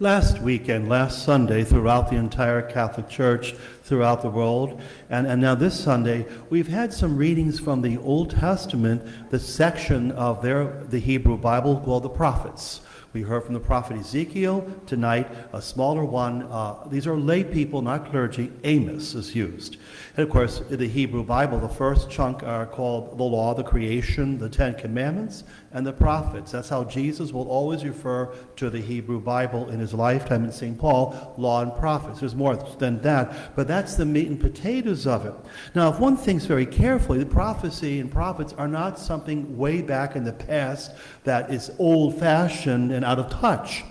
Last weekend, last Sunday, throughout the entire Catholic Church, throughout the world, and now this Sunday, we've had some readings from the Old Testament, the section of the Hebrew Bible called the prophets. We heard from the prophet Ezekiel. Tonight, a smaller one. These are lay people, not clergy. Amos is used. And of course, in the Hebrew Bible, the first chunk are called the Law, the Creation, the Ten Commandments, and the Prophets. That's how Jesus will always refer to the Hebrew Bible in his lifetime in St. Paul, Law and Prophets. There's more than that, but that's the meat and potatoes of it. Now, if one thinks very carefully, the prophecy and prophets are not something way back in the past that is old-fashioned and out of touch.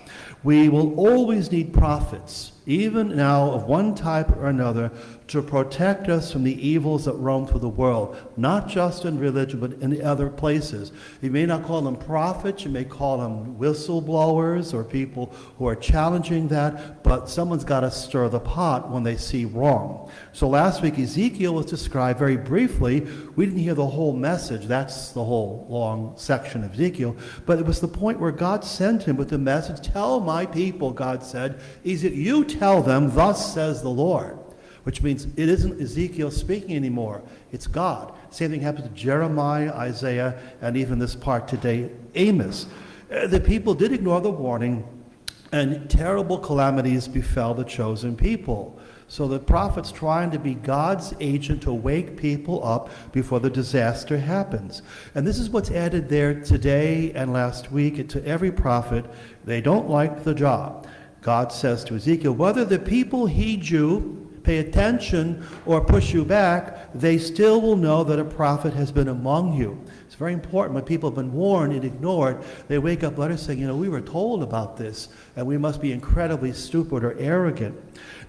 We will always need prophets, even now of one type or another, to protect us from the evils that roam through the world, not just in religion, but in other places. You may not call them prophets, you may call them whistleblowers or people who are challenging that, but someone's got to stir the pot when they see wrong. So last week, Ezekiel was described very briefly. We didn't hear the whole message. That's the whole long section of Ezekiel. But it was the point where God sent him with the message, "Tell my people," God said, "is it you tell them, thus says the Lord." Which means it isn't Ezekiel speaking anymore. It's God. Same thing happens to Jeremiah, Isaiah, and even this part today, Amos. The people did ignore the warning, and terrible calamities befell the chosen people. So the prophet's trying to be God's agent to wake people up before the disaster happens. And this is what's added there today and last week to every prophet. They don't like the job. God says to Ezekiel, whether the people heed you, pay attention, or push you back, they still will know that a prophet has been among you. It's very important when people have been warned and ignored, they wake up later saying, we were told about this, and we must be incredibly stupid or arrogant.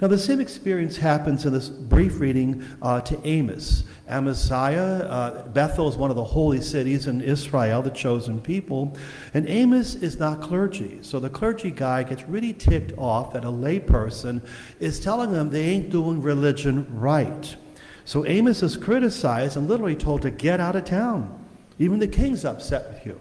Now, the same experience happens in this brief reading to Amos. Amaziah, Bethel is one of the holy cities in Israel, the chosen people, and Amos is not clergy. So the clergy guy gets really ticked off that a lay person is telling them they ain't doing religion right. So Amos is criticized and literally told to get out of town. Even the king's upset with you.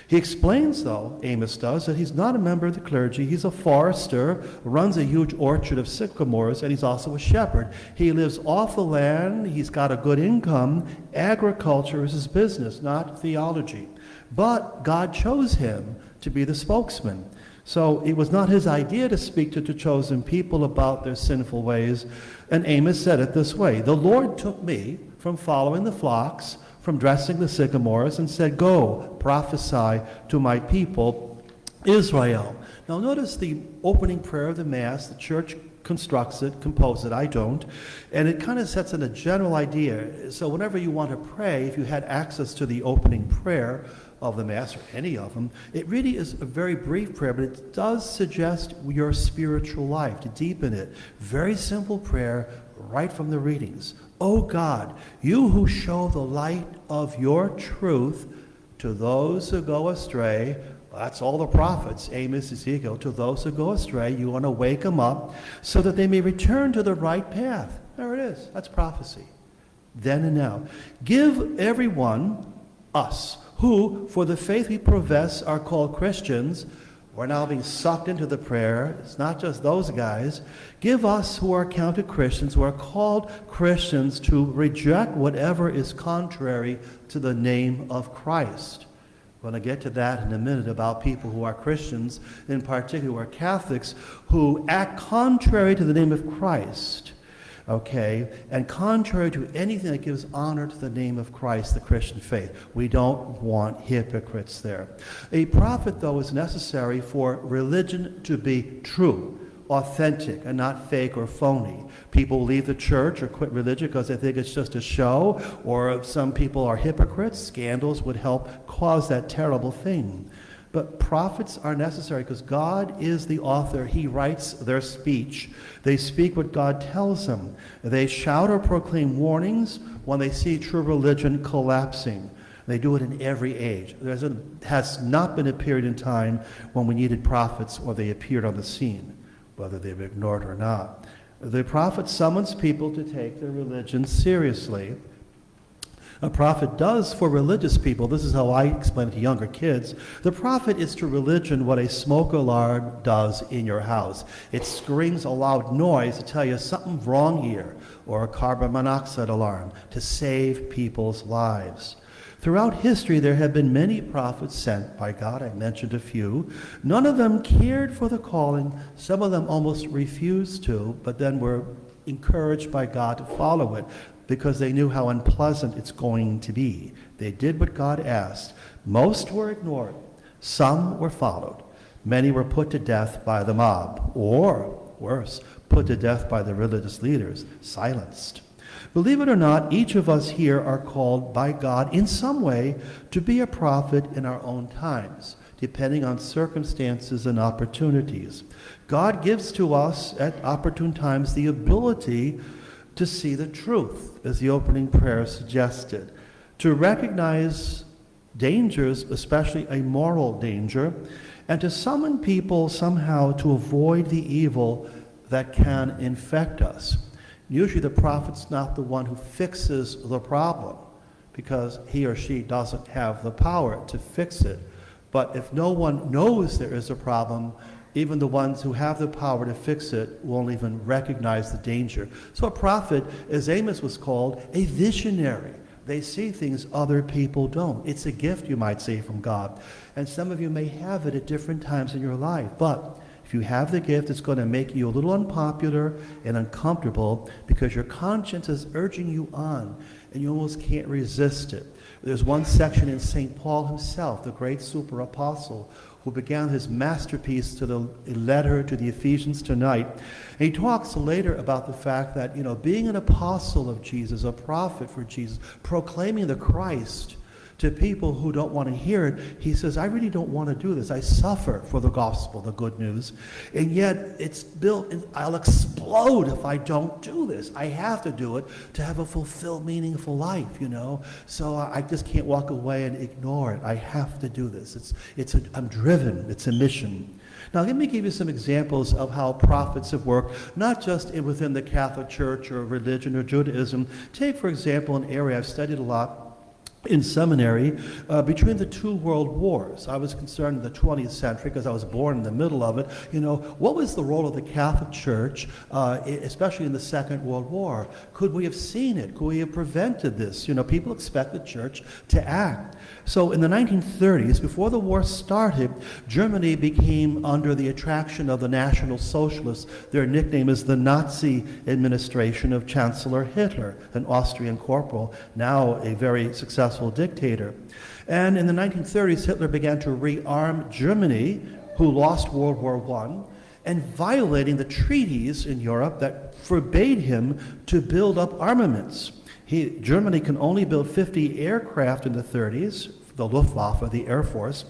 He explains, though, Amos does, that he's not a member of the clergy. He's a forester, runs a huge orchard of sycamores, and he's also a shepherd. He lives off the land. He's got a good income. Agriculture is his business, not theology. But God chose him to be the spokesman. So it was not his idea to speak to the chosen people about their sinful ways. And Amos said it this way, "The Lord took me from following the flocks, from dressing the sycamores, and said, 'Go, prophesy to my people, Israel.'" Now notice the opening prayer of the Mass. The Church constructs it, composes it, I don't, and it kind of sets in a general idea. So whenever you want to pray, if you had access to the opening prayer of the Mass, or any of them, it really is a very brief prayer, but it does suggest your spiritual life, to deepen it. Very simple prayer, right from the readings. "O God, you who show the light of your truth to those who go astray," well, that's all the prophets, Amos, Ezekiel, "to those who go astray, you want to wake them up so that they may return to the right path." There it is. That's prophecy. Then and now. "Give everyone, us, who, for the faith we profess, are called Christians," we're now being sucked into the prayer. It's not just those guys. "Give us who are counted Christians, who are called Christians, to reject whatever is contrary to the name of Christ." We're going to get to that in a minute about people who are Christians, in particular who are Catholics, who act contrary to the name of Christ. Okay, and contrary to anything that gives honor to the name of Christ, the Christian faith. We don't want hypocrites there. A prophet, though, is necessary for religion to be true, authentic, and not fake or phony. People leave the church or quit religion because they think it's just a show, or some people are hypocrites. Scandals would help cause that terrible thing. But prophets are necessary because God is the author. He writes their speech. They speak what God tells them. They shout or proclaim warnings when they see true religion collapsing. They do it in every age. There has not been a period in time when we needed prophets or they appeared on the scene, whether they were ignored or not. The prophet summons people to take their religion seriously. A prophet does for religious people, this is how I explain it to younger kids, the prophet is to religion what a smoke alarm does in your house. It screams a loud noise to tell you something's wrong here, or a carbon monoxide alarm to save people's lives. Throughout history, there have been many prophets sent by God. I mentioned a few. None of them cared for the calling. Some of them almost refused to, but then were encouraged by God to follow it because they knew how unpleasant it's going to be. They did what God asked. Most were ignored. Some were followed. Many were put to death by the mob, or worse, put to death by the religious leaders, silenced. Believe it or not, each of us here are called by God in some way to be a prophet in our own times, depending on circumstances and opportunities. God gives to us at opportune times the ability to see the truth, as the opening prayer suggested, to recognize dangers, especially a moral danger, and to summon people somehow to avoid the evil that can infect us. Usually the prophet's not the one who fixes the problem because he or she doesn't have the power to fix it. But if no one knows there is a problem, even the ones who have the power to fix it won't even recognize the danger. So a prophet, as Amos was called, a visionary. They see things other people don't. It's a gift, you might say, from God. And some of you may have it at different times in your life. But if you have the gift, it's going to make you a little unpopular and uncomfortable because your conscience is urging you on, and you almost can't resist it. There's one section in St. Paul himself, the great super apostle, who began his masterpiece to the letter to the Ephesians tonight. And he talks later about the fact that, being an apostle of Jesus, a prophet for Jesus, proclaiming the Christ to people who don't want to hear it, he says, I really don't want to do this. I suffer for the gospel, the good news. And yet it's built, I'll explode if I don't do this. I have to do it to have a fulfilled, meaningful life, So I just can't walk away and ignore it. I have to do this. I'm driven. It's a mission. Now, let me give you some examples of how prophets have worked, not just within the Catholic Church or religion or Judaism. Take, for example, an area I've studied a lot in seminary, between the two world wars. I was concerned in the 20th century because I was born in the middle of it. What was the role of the Catholic Church, especially in the Second World War? Could we have seen it? Could we have prevented this? People expect the church to act. So in the 1930s, before the war started, Germany became under the attraction of the National Socialists. Their nickname is the Nazi administration of Chancellor Hitler, an Austrian corporal, now a very successful dictator. And in the 1930s, Hitler began to rearm Germany, who lost World War I, and violating the treaties in Europe that forbade him to build up armaments. Germany can only build 50 aircraft in the 30s, the Luftwaffe, the Air Force,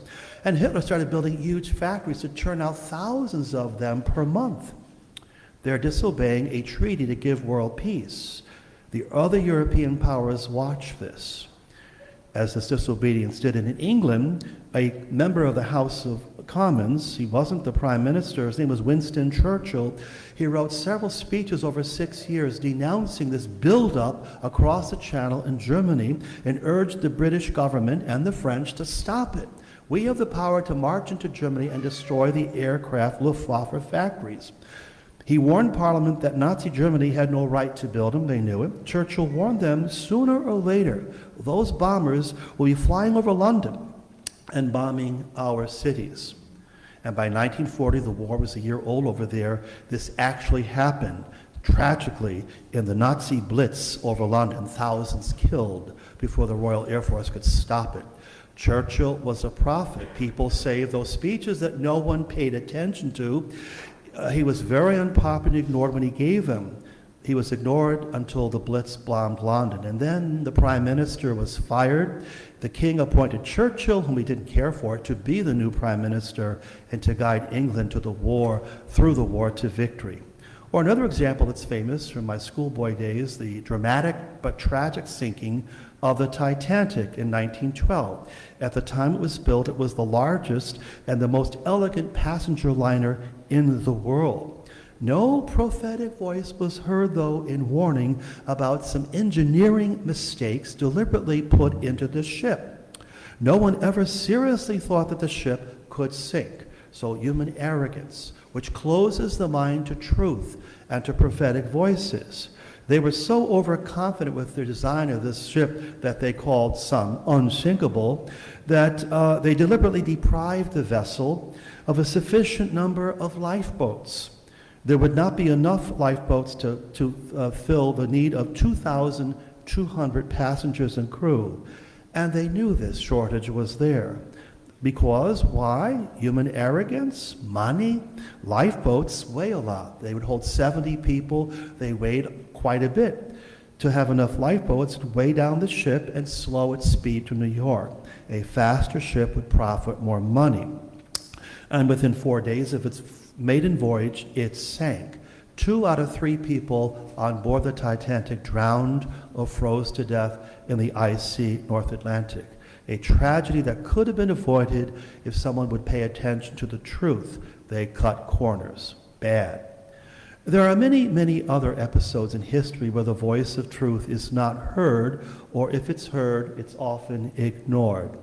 and Hitler started building huge factories to churn out thousands of them per month. They're disobeying a treaty to give world peace. The other European powers watch this, as this disobedience did. And in England, a member of the House of Commons, he wasn't the Prime Minister, his name was Winston Churchill, he wrote several speeches over 6 years denouncing this buildup across the Channel in Germany and urged the British government and the French to stop it. We have the power to march into Germany and destroy the aircraft Luftwaffe factories. He warned Parliament that Nazi Germany had no right to build them. They knew it. Churchill warned them sooner or later, those bombers will be flying over London and bombing our cities. And by 1940, the war was a year old over there. This actually happened, tragically, in the Nazi Blitz over London. Thousands killed before the Royal Air Force could stop it. Churchill was a prophet. People say those speeches that no one paid attention to, he was very unpopular and ignored when he gave them. He was ignored until the Blitz bombed London. And then the Prime Minister was fired. The King appointed Churchill, whom he didn't care for, to be the new Prime Minister and to guide England to the war, through the war to victory. Or another example that's famous from my schoolboy days, the dramatic but tragic sinking of the Titanic in 1912. At the time it was built, it was the largest and the most elegant passenger liner in the world. No prophetic voice was heard, though, in warning about some engineering mistakes deliberately put into the ship. No one ever seriously thought that the ship could sink. So human arrogance, which closes the mind to truth and to prophetic voices. They were so overconfident with their design of this ship that they called some unsinkable, that they deliberately deprived the vessel of a sufficient number of lifeboats. There would not be enough lifeboats to fill the need of 2,200 passengers and crew. And they knew this shortage was there. Because, why? Human arrogance, money. Lifeboats weigh a lot. They would hold 70 people. They weighed quite a bit. To have enough lifeboats to weigh down the ship and slow its speed to New York. A faster ship would profit more money. And within 4 days of its maiden voyage, it sank. 2 out of 3 people on board the Titanic drowned or froze to death in the icy North Atlantic. A tragedy that could have been avoided if someone would pay attention to the truth. They cut corners. Bad. There are many, many other episodes in history where the voice of truth is not heard, or if it's heard, it's often ignored.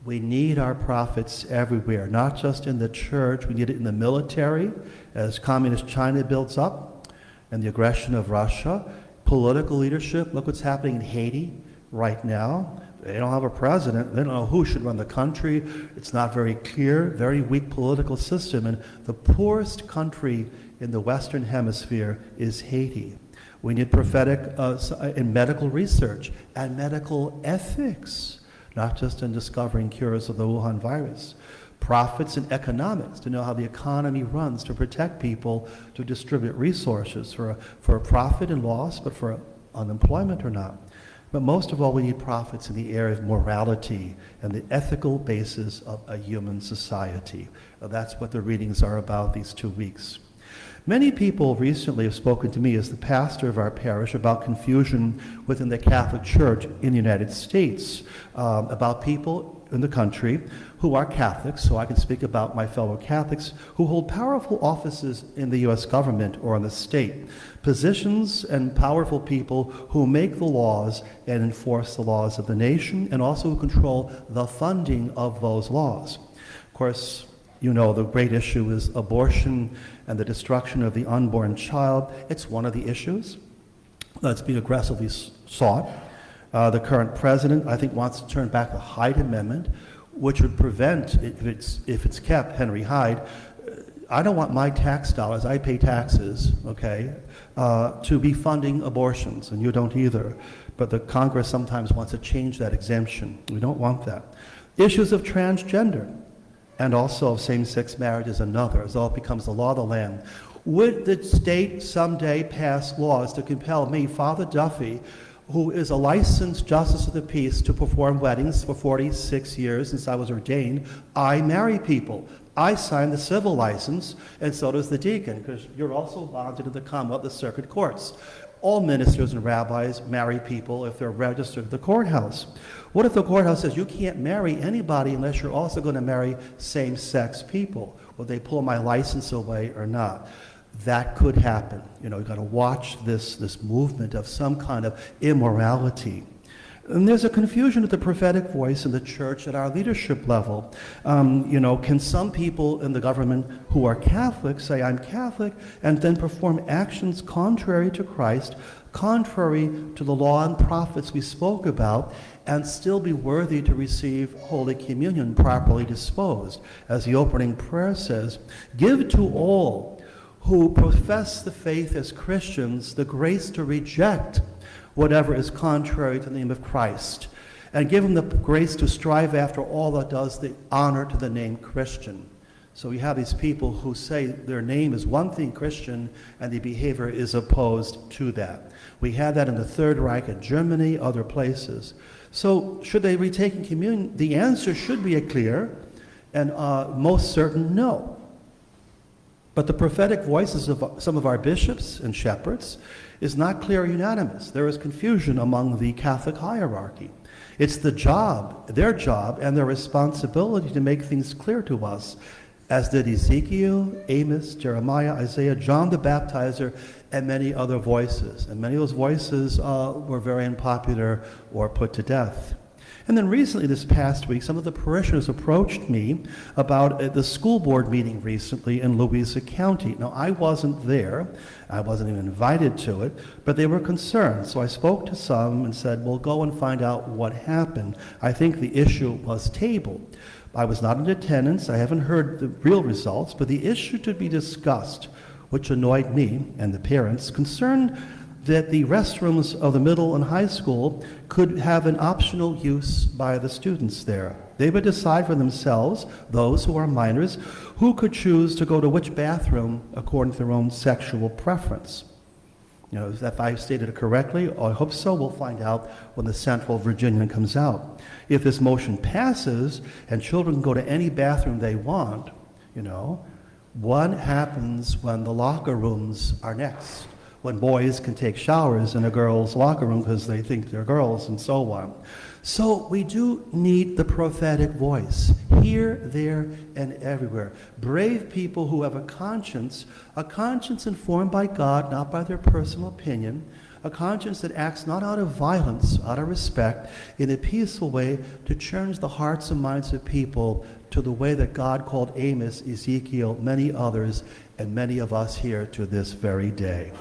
We need our prophets everywhere, not just in the church. We need it in the military, as communist China builds up, and the aggression of Russia. Political leadership, look what's happening in Haiti right now. They don't have a president. They don't know who should run the country. It's not very clear, very weak political system. And the poorest country in the Western Hemisphere is Haiti. We need prophetic in medical research and medical ethics, not just in discovering cures of the Wuhan virus. Prophets in economics, to know how the economy runs, to protect people, to distribute resources for a profit and loss, but for unemployment or not. But most of all, we need prophets in the area of morality and the ethical basis of a human society. That's what the readings are about these 2 weeks. Many people recently have spoken to me as the pastor of our parish about confusion within the Catholic Church in the United States, about people in the country who are Catholics, so I can speak about my fellow Catholics, who hold powerful offices in the U.S. government or in the state. Positions and powerful people who make the laws and enforce the laws of the nation, and also who control the funding of those laws. Of course, you know the great issue is abortion and the destruction of the unborn child. It's one of the issues that's being aggressively sought. The current president, I think, wants to turn back the Hyde Amendment, which would prevent, if it's kept, Henry Hyde. I don't want my tax dollars, I pay taxes, okay, to be funding abortions, and you don't either. But the Congress sometimes wants to change that exemption. We don't want that. Issues of transgender and also of same-sex marriage is another, as all it becomes the law of the land. Would the state someday pass laws to compel me, Father Duffy, who is a licensed justice of the peace, to perform weddings for 46 years since I was ordained? I marry people. I sign the civil license, and so does the deacon, because you're also bonded to the Commonwealth, the circuit courts. All ministers and rabbis marry people if they're registered at the courthouse. What if the courthouse says you can't marry anybody unless you're also going to marry same-sex people? Will they pull my license away or not? That could happen. You know, you've got to watch this movement of some kind of immorality. And there's a confusion of the prophetic voice in the church at our leadership level. You know, can some people in the government who are Catholic say, I'm Catholic, and then perform actions contrary to Christ, contrary to the law and prophets we spoke about, and still be worthy to receive Holy Communion properly disposed? As the opening prayer says, give to all who profess the faith as Christians the grace to reject whatever is contrary to the name of Christ, and give them the grace to strive after all that does the honor to the name Christian. So we have these people who say their name is one thing, Christian, and the behavior is opposed to that. We had that in the Third Reich in Germany, other places. So should they be taking communion? The answer should be a clear and most certain no. But the prophetic voices of some of our bishops and shepherds is not clear or unanimous. There is confusion among the Catholic hierarchy. It's their job, and their responsibility to make things clear to us. as did Ezekiel, Amos, Jeremiah, Isaiah, John the Baptizer, and many other voices. And many of those voices were very unpopular or put to death. And then recently, this past week, some of the parishioners approached me about the school board meeting recently in Louisa County. Now, I wasn't there. I wasn't even invited to it, but they were concerned. So I spoke to some and said, well, go and find out what happened. I think the issue was tabled. I was not in attendance. I haven't heard the real results, but the issue to be discussed, which annoyed me and the parents, concerned that the restrooms of the middle and high school could have an optional use by the students there. They would decide for themselves, those who are minors, who could choose to go to which bathroom according to their own sexual preference. You know, if I stated it correctly, I hope so, we'll find out when the Central Virginian comes out. If this motion passes and children can go to any bathroom they want, you know, what happens when the locker rooms are next? When boys can take showers in a girl's locker room because they think they're girls and so on. So we do need the prophetic voice, here, there, and everywhere. Brave people who have a conscience informed by God, not by their personal opinion, a conscience that acts not out of violence, out of respect, in a peaceful way to change the hearts and minds of people to the way that God called Amos, Ezekiel, many others, and many of us here to this very day.